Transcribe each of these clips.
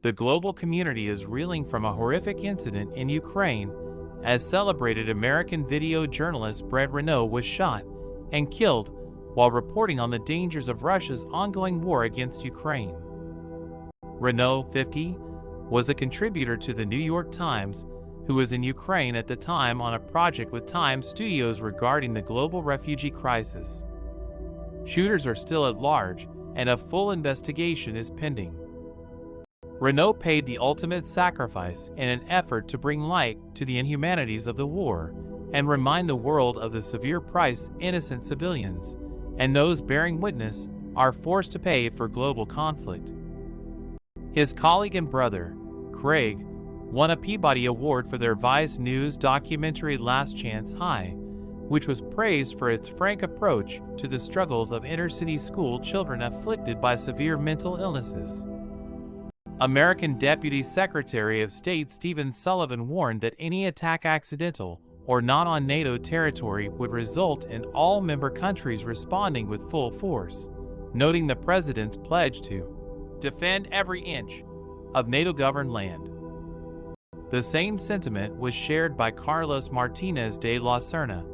The global community is reeling from a horrific incident in Ukraine as celebrated American video journalist Bravery was shot and killed while reporting on the dangers of Russia's ongoing war against Ukraine. Renaud, 50, was a contributor to the New York Times who was in Ukraine at the time on a project with Time Studios regarding the global refugee crisis. Shooters are still at large, and a full investigation is pending. Renaud paid the ultimate sacrifice in an effort to bring light to the inhumanities of the war and remind the world of the severe price innocent civilians and those bearing witness are forced to pay for global conflict. His colleague and brother, Craig, won a Peabody Award for their Vice News documentary Last Chance High, which was praised for its frank approach to the struggles of inner-city school children afflicted by severe mental illnesses. American Deputy Secretary of State Stephen Sullivan warned that any attack accidental or not on NATO territory would result in all member countries responding with full force, noting the president's pledge to defend every inch of NATO-governed land. The same sentiment was shared by Carlos Martinez de la Serna,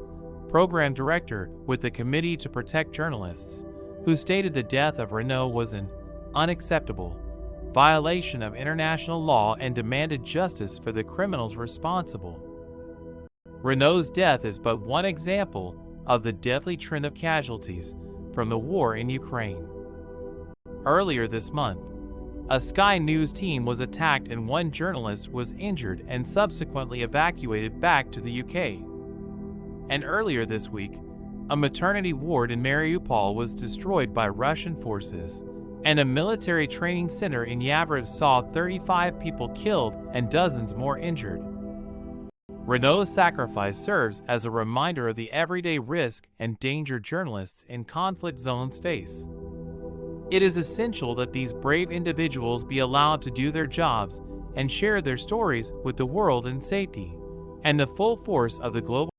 program director with the Committee to Protect Journalists, who stated the death of Renaud was an unacceptable violation of international law and demanded justice for the criminals responsible. Renaud's death is but one example of the deadly trend of casualties from the war in Ukraine. Earlier this month, a Sky News team was attacked and one journalist was injured and subsequently evacuated back to the UK. And earlier this week, a maternity ward in Mariupol was destroyed by Russian forces, and a military training center in Yavor saw 35 people killed and dozens more injured. Renaud's sacrifice serves as a reminder of the everyday risk and danger journalists in conflict zones face. It is essential that these brave individuals be allowed to do their jobs and share their stories with the world in safety, and the full force of the global